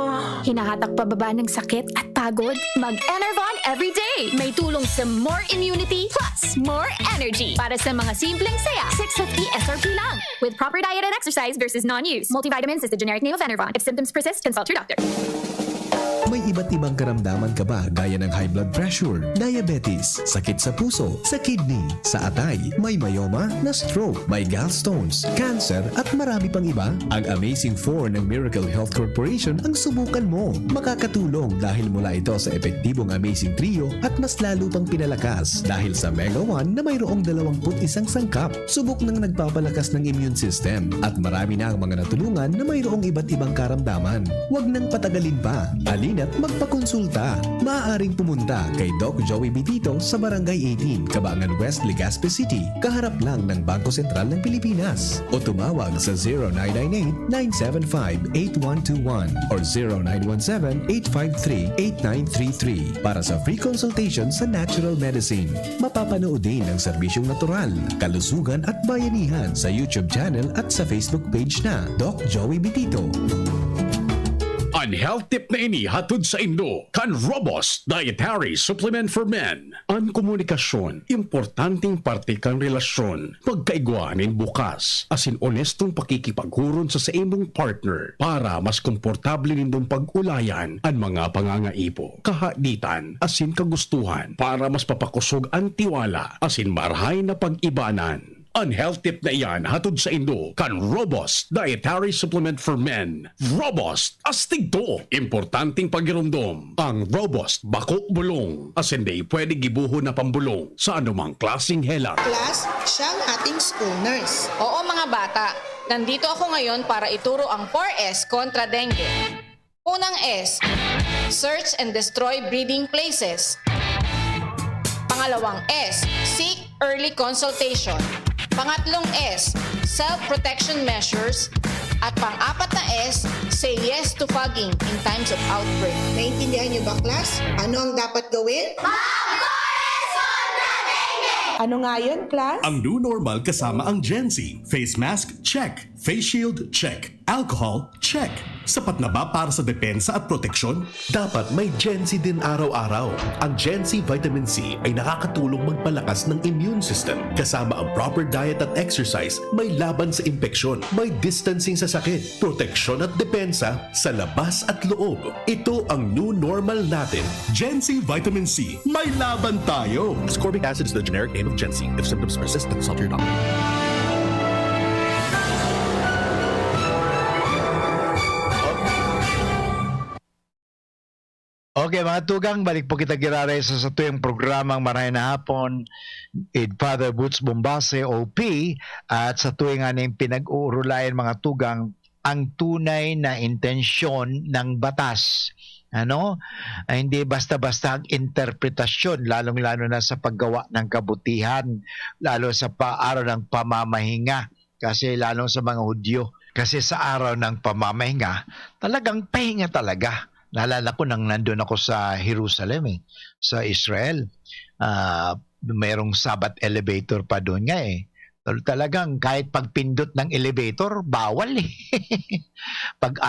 hinahatak pababa ng sakit at pagod. Mag-Enervon everyday. May tulong sa more immunity plus more energy. Para sa mga simpleng saya, 650 SRP lang. With proper diet and exercise versus non-use. Multivitamins is the generic name of Enervon. If symptoms persist, consult your doctor. May iba't ibang karamdaman ka ba gaya ng high blood pressure, diabetes, sakit sa puso, sa kidney, sa atay, may myoma, na stroke, may gallstones, cancer at marami pang iba? Ang Amazing 4 ng Miracle Health Corporation ang subukan mo. Makakatulong dahil mula ito sa epektibong Amazing Trio at mas lalo pang pinalakas dahil sa Mega 1 na mayroong 21 sangkap. Subok ng nagpapalakas ng immune system at marami na ang mga natulungan na mayroong iba't ibang karamdaman. Huwag nang patagalin pa. At magpakonsulta. Maaaring pumunta kay Doc Joey Bitito sa Barangay 18, Cabangan West, Legazpi City, kaharap lang ng Bangko Sentral ng Pilipinas. O tumawag sa 0998-975-8121 or 0917-853-8933 para sa free consultation sa natural medicine. Mapapanood din ang serbisyong natural, kalusugan at bayanihan sa YouTube channel at sa Facebook page na Doc Joey Bitito. Ang health tip na ini hatod sa Indo, Can Robust Dietary Supplement for Men. Ang komunikasyon, importanteng parte kang relasyon. Pagkaigwanin bukas, asin honestong pakikipaghuron sa imong partner para mas komportable nindong pag-ulayan ang mga pangangaipo, kahaditan, asin kagustuhan para mas papakusog ang tiwala, asin marhay na pag-ibanan. Ang health tip na iyan hatod sa Indo kan Robust Dietary Supplement for Men. Robust, astig to. Importanteng pagirumdom. Ang Robust bako bulong. As hindi pwede gibuho na pambulong sa anumang klaseng helat. Class, siya ang ating school nurse. Oo mga bata, nandito ako ngayon para ituro ang 4S kontra dengue. Unang S, search and destroy breeding places. Pangalawang S, seek early consultation. Pangatlong S, self-protection measures. At pang-apat na S, say yes to fogging in times of outbreak. Naintindihan niyo ba, class? Ano ang dapat gawin? Ano nga yun, class? Ang new normal kasama ang Gen-Z. Face mask, check. Face shield, check. Alcohol, check. Sapat na ba para sa depensa at proteksyon? Dapat may Gen-Z din araw-araw. Ang Gen-Z Vitamin C ay nakakatulong magpalakas ng immune system. Kasama ang proper diet at exercise, may laban sa impeksyon, may distancing sa sakit, proteksyon at depensa sa labas at loob. Ito ang new normal natin. Gen-Z Vitamin C. May laban tayo! Ascorbic acid is the generic name of Gen-Z. If symptoms persist, consult your doctor. Okay mga tugang, balik po kita giraray sa tuwing programang Maray na Hapon with Father Boots Bombase, OP, at sa tuwing aning pinag-uurulayan mga tugang ang tunay na intensyon ng batas. Hindi basta-basta ang interpretasyon, lalong-lalo na sa paggawa ng kabutihan, lalo sa araw ng pamamahinga, kasi lalo sa mga Hudyo. Kasi sa araw ng pamamahinga, talagang pahinga talaga. Naalala ko nang nandun ako sa Jerusalem, sa Israel. Mayroong Sabbath elevator pa doon nga Talagang kahit pagpindot ng elevator, bawal Pag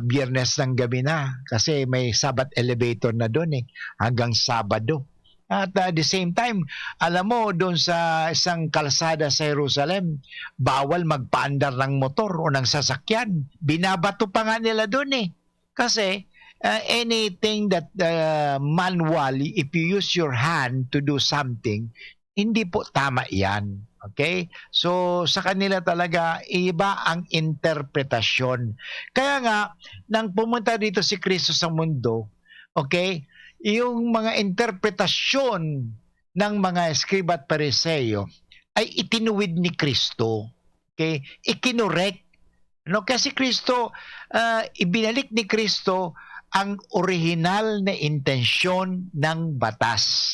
Biyernes ng gabi na, kasi may Sabbath elevator na doon hanggang Sabado. At the same time, alam mo, doon sa isang kalsada sa Jerusalem, bawal magpaandar ng motor o ng sasakyan. Binabato pa nga nila doon Kasi anything that manually, if you use your hand to do something, hindi po tama yan. Okay? So, sa kanila talaga, iba ang interpretasyon. Kaya nga, nang pumunta dito si Kristo sa mundo, okay, yung mga interpretasyon ng mga Eskriba at Pariseo ay itinuwid ni Kristo. Okay? Ikinorek. Kasi Kristo, ibinalik ni Kristo ang original na intensyon ng batas.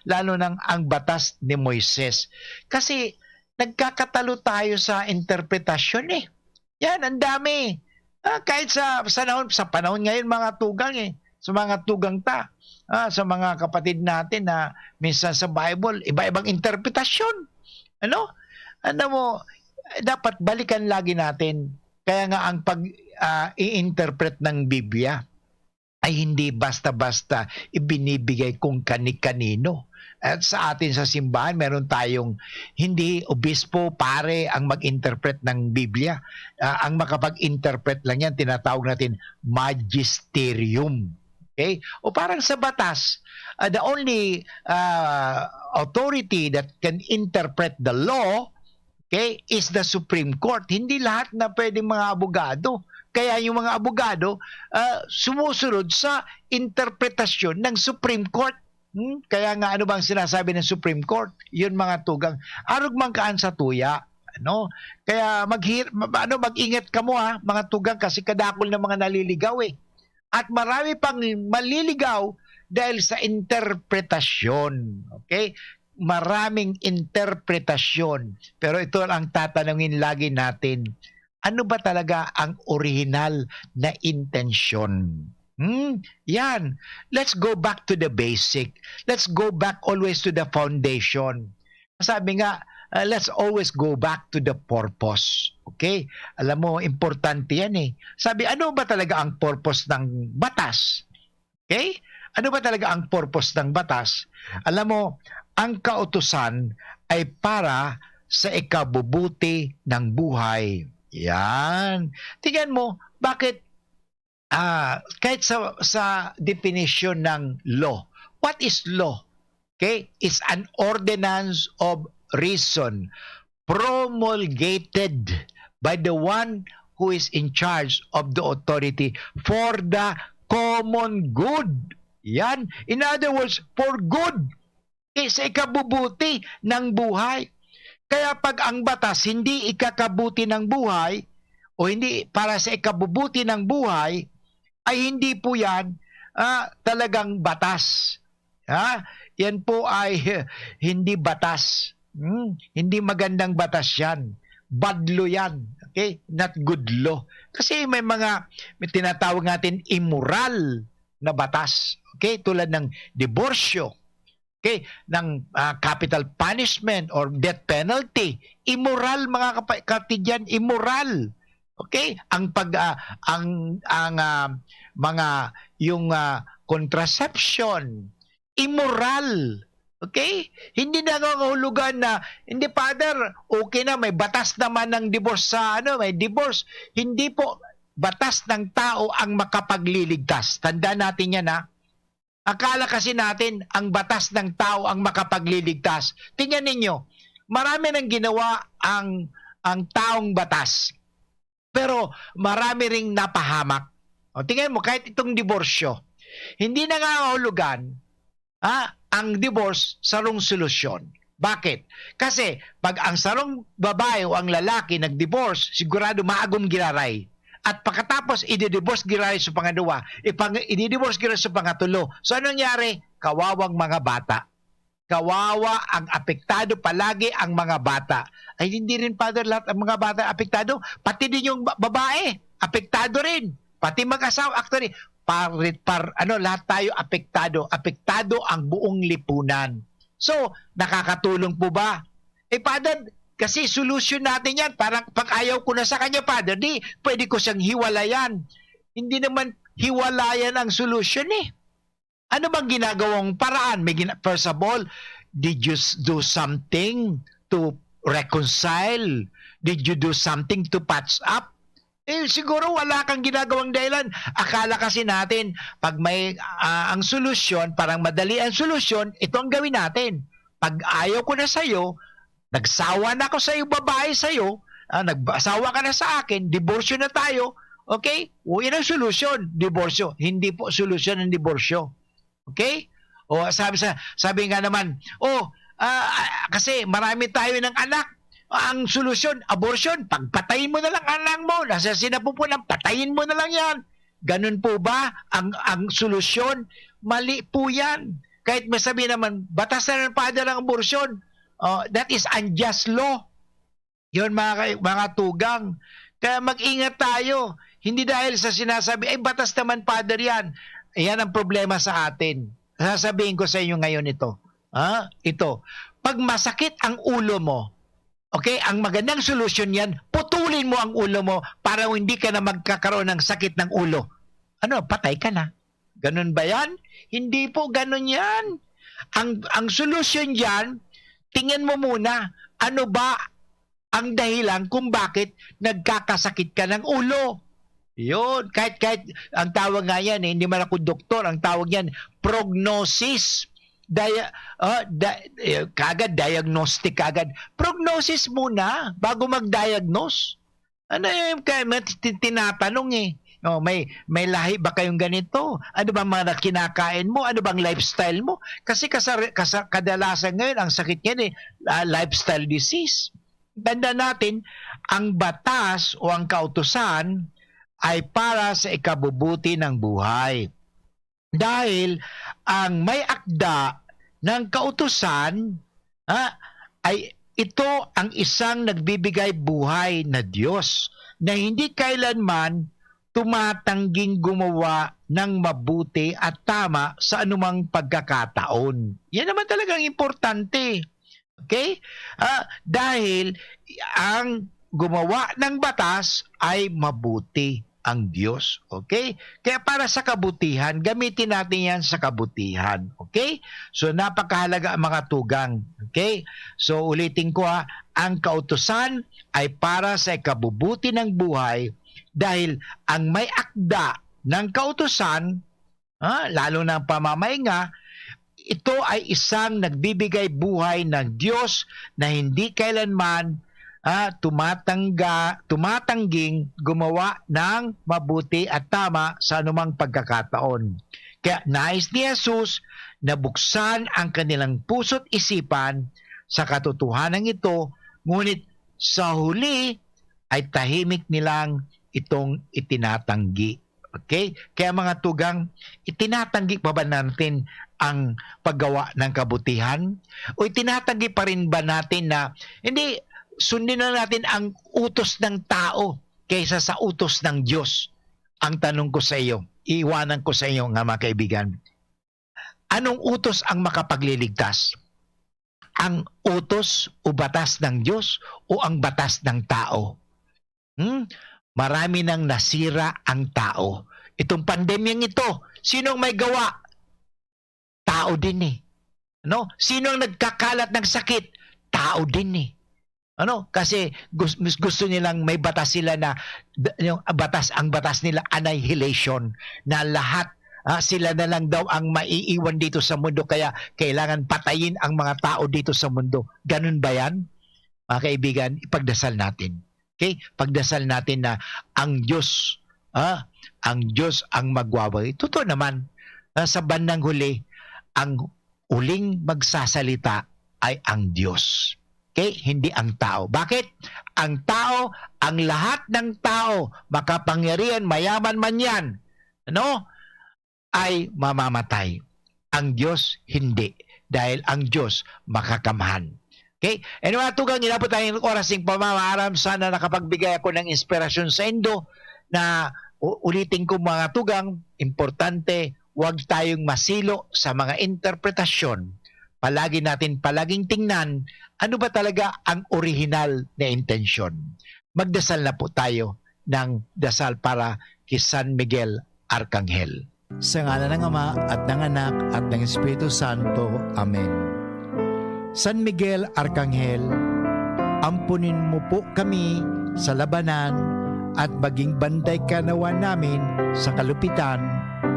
Lalo ng ang batas ni Moises. Kasi nagkakatalo tayo sa interpretasyon Yan, ang dami. Kahit sa panahon ngayon mga tugang sa mga tugang sa mga kapatid natin na minsan sa Bible, iba-ibang interpretasyon. Ano mo, dapat balikan lagi natin. Kaya nga ang i-interpret ng Biblia ay hindi basta-basta ibinibigay kung kani-kanino. At sa atin sa simbahan, meron tayong hindi obispo, pare ang mag-interpret ng Biblia. Ang makapag-interpret lang yan, tinatawag natin magisterium. Okay? O parang sa batas, the only authority that can interpret the law, okay, is the Supreme Court. Hindi lahat na pwedeng mga abogado. Kaya yung mga abogado sumusunod sa interpretasyon ng Supreme Court. Kaya nga ano bang sinasabi ng Supreme Court? Yun mga tugang. Arog man kaan sa tuya. Kaya mag-ingat ka mo mga tugang, kasi kadakol ng mga naliligaw At marami pang maliligaw dahil sa interpretasyon. Okay? Maraming interpretasyon. Pero ito ang tatanungin lagi natin. Ano ba talaga ang original na intensyon? Yan. Let's go back to the basic. Let's go back always to the foundation. Sabi nga, let's always go back to the purpose. Okay? Alam mo, importante yan Sabi, ano ba talaga ang purpose ng batas? Okay? Ano ba talaga ang purpose ng batas? Alam mo, ang kautusan ay para sa ikabubuti ng buhay. Yan. Tingnan mo, bakit kahit sa definition ng law, what is law? Okay? It's an ordinance of reason promulgated by the one who is in charge of the authority for the common good. Yan. In other words, for good. Sa ikabubuti ng buhay. Kaya pag ang batas hindi ikakabuti ng buhay o hindi para sa ikabubuti ng buhay, ay hindi po yan talagang batas. Yan po ay hindi batas. Hindi magandang batas yan. Bad law yan. Okay? Not good law. Kasi may tinatawag natin immoral na batas. Okay? Tulad ng diborsyo. Okay? Ng capital punishment or death penalty. Immoral, mga kapatid yan. Immoral. Okay? Yung contraception. Immoral. Okay? Hindi nangangahulugan na, hindi Father, okay na, may batas naman ng divorce may divorce. Hindi po, batas ng tao ang makapagliligtas. Tandaan natin yan Akala kasi natin, ang batas ng tao ang makapagliligtas. Tingnan ninyo, marami nang ginawa ang taong batas. Pero marami ring napahamak. Tingnan mo, kahit itong diborsyo, hindi nangangahulugan ang divorce sarong solusyon. Bakit? Kasi pag ang sarong babae o ang lalaki nag-divorce, sigurado maagom giraray. At pagkatapos i-divorce giraray sa pangalawa, i-divorce giraray sa pangatulo. So anong nangyari? Kawawang mga bata. Kawawa ang apektado palagi ang mga bata. Ay hindi rin Father lahat ang mga bata apektado, pati din yung babae apektado rin. Pati mag-asawa actually lahat tayo apektado ang buong lipunan. So, nakakatulong po ba? Father, kasi solution natin yan. Parang pag ayaw ko na sa kanya, Father, di pwede ko siyang hiwalayan. Hindi naman hiwalayan ang solution Ano bang ginagawang paraan? First of all, did you do something to reconcile? Did you do something to patch up? Siguro wala kang ginagawang dahilan. Akala kasi natin, pag may ang solusyon, parang madali ang solusyon, ito ang gawin natin. Pag ayaw ko na sa'yo, nagsawa na ako sa'yo, babae sa'yo, nagsawa ka na sa akin, diborsyo na tayo, okay? Yan ang solusyon, diborsyo. Hindi po solusyon ang diborsyo. Okay? O sabi nga naman, kasi marami tayo ng anak. Ang solusyon, abortion, pagpatayin mo na lang anak mo, nasa sinapupunan, patayin mo na lang yan. Ganun po ba ang solusyon? Mali po yan. Kahit masabi naman, batas na ng Father ang abortion, that is unjust law. Yun mga tugang. Kaya mag-ingat tayo. Hindi dahil sa sinasabi, batas naman Father yan. Yan ang problema sa atin. Sasabihin ko sa inyo ngayon ito. Ito. Pag masakit ang ulo mo, okay, ang magandang solusyon yan, putulin mo ang ulo mo para hindi ka na magkakaroon ng sakit ng ulo. Patay ka na. Ganun ba yan? Hindi po ganun yan. Ang solusyon dyan, tingnan mo muna, ano ba ang dahilan kung bakit nagkakasakit ka ng ulo? Yun, kahit ang tawag nga yan, hindi man ako doktor, ang tawag yan, prognosis. Diagnostic agad. Prognosis muna bago mag-diagnose. Ano yung tinatanong may lahi ba kayong ganito? Ano ba mga kinakain mo? Ano bang lifestyle mo? Kasi kadalasan ngayon ang sakit yan lifestyle disease. Tanda natin, ang batas o ang kautusan ay para sa ikabubuti ng buhay. Dahil ang may akda ng kautusan ay ito ang isang nagbibigay buhay na Diyos na hindi kailanman tumatangging gumawa ng mabuti at tama sa anumang pagkakataon. Yan naman talagang importante. Okay? Dahil ang gumawa ng batas ay mabuti ang Diyos. Okay? Kaya para sa kabutihan, gamitin natin yan sa kabutihan. Okay? So, napakahalaga ang mga tugang. Okay? So, ulitin ko ang kautusan ay para sa ikabubuti ng buhay dahil ang may akda ng kautusan, lalo na ang pamamahinga, ito ay isang nagbibigay buhay ng Diyos na hindi kailanman tumatangging gumawa ng mabuti at tama sa anumang pagkakataon. Kaya nais ni Jesus na buksan ang kanilang puso't isipan sa katotohanan ito, ngunit sa huli ay tahimik nilang itong itinatanggi. Okay? Kaya mga tugang, itinatanggi pa ba natin ang paggawa ng kabutihan? O itinatanggi pa rin ba natin na hindi, sundin na natin ang utos ng tao kaysa sa utos ng Diyos? Ang tanong ko sa iyo, iiwanan ko sa iyo nga mga kaibigan, anong utos ang makapagliligtas? Ang utos o batas ng Diyos o ang batas ng tao? Marami nang nasira ang tao. Itong pandemyang ito, sinong may gawa? Tao din eh. Ano? Sino ang nagkakalat ng sakit? Tao din eh. Ano? Kasi gusto nilang may batas sila na ang batas nila annihilation, na lahat sila na lang daw ang maiiwan dito sa mundo, kaya kailangan patayin ang mga tao dito sa mundo. Ganun ba yan? Mga kaibigan, ipagdasal natin. Okay? Pagdasal natin na ang Diyos ang magwawawi. Totoo naman, sa bandang huli, ang uling magsasalita ay ang Diyos. Okay? Hindi ang tao. Bakit? Ang tao, ang lahat ng tao, makapangyarihan, mayaman man yan, ay mamamatay. Ang Diyos, hindi. Dahil ang Diyos, makakamhan. Okay? And mga tugang, inabot tayong orasing pamamaharam. Sana nakapagbigay ako ng inspirasyon sa Indo na ulitin ko mga tugang, importante, huwag tayong masilo sa mga interpretasyon. Palaging tingnan, ano ba talaga ang original na intensyon. Magdasal na po tayo ng dasal para kay San Miguel Arcangel. Sa ngalan ng Ama at ng Anak at ng Espiritu Santo. Amen. San Miguel Arcangel, ampunin mo po kami sa labanan at maging banday ka nawa namin sa kalupitan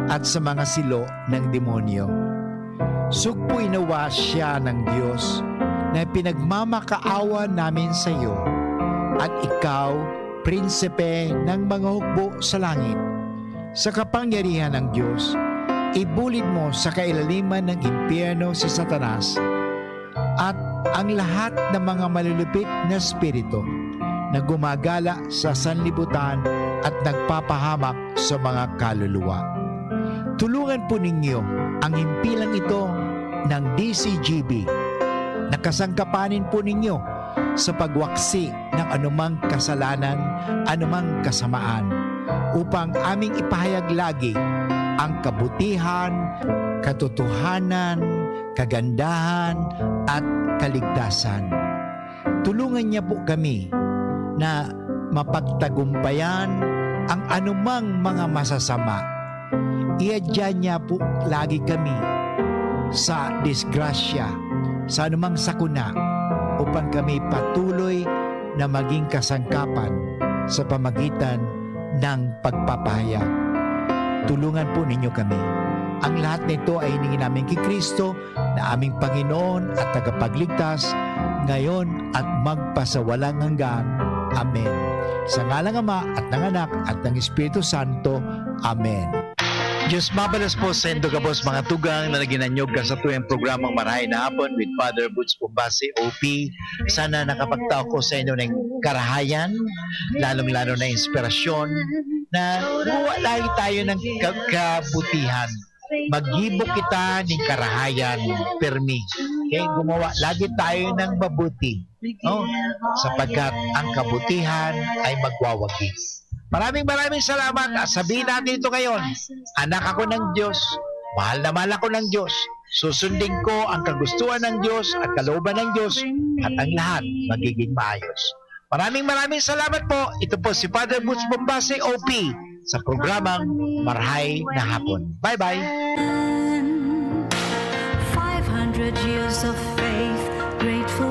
at sa mga silo ng demonyo. Sugpoy nawa siya ng Diyos na pinagmamakaawa namin sa iyo at ikaw, prinsipe ng mga hukbo sa langit. Sa kapangyarihan ng Diyos, ibulid mo sa kailaliman ng impyerno si Satanas at ang lahat ng mga malulupit na espiritu na gumagala sa sanlibutan at nagpapahamak sa mga kaluluwa. Tulungan po ninyo ang himpilang ito ng DCGB. Nakasangkapanin po ninyo sa pagwaksi ng anumang kasalanan, anumang kasamaan, upang aming ipahayag lagi ang kabutihan, katotohanan, kagandahan, at kaligtasan. Tulungan niya po kami na mapagtagumpayan ang anumang mga masasama. Iadya niya po lagi kami sa disgrasya, sa anumang sakuna, upang kami patuloy na maging kasangkapan sa pamagitan ng pagpapahayag. Tulungan po ninyo kami. Ang lahat nito ay hiningi namin kay Kristo na aming Panginoon at tagapagligtas, ngayon at magpasawalang hanggan. Amen. Sa ngalang Ama at ng Anak at ng Espiritu Santo. Amen. Diyos mabalas po sa Indo Kabos mga tugang na naginanyog ka sa tuyang programang Marahay na Hapon with Father Butch Pumbase, OP. Sana nakapagtao ko sa inyo ng karahayan, lalong-lalo na inspirasyon, na buwa lagi tayo ng kabutihan. Maghibok kita ng karahayan, permi. Okay? Gumawa lagi tayo ng mabuti. Sapagkat ang kabutihan ay magwawagi. Maraming salamat. Sabihin natin ito ngayon. Anak ako ng Diyos. Mahal na mahal ako ng Diyos. Susundin ko ang kagustuhan ng Diyos at kalooban ng Diyos at ang lahat magiging maayos. Maraming salamat po. Ito po si Father Butch Bombase, OP, sa programang Marahay na Hapon. Bye-bye. 500 years of faith.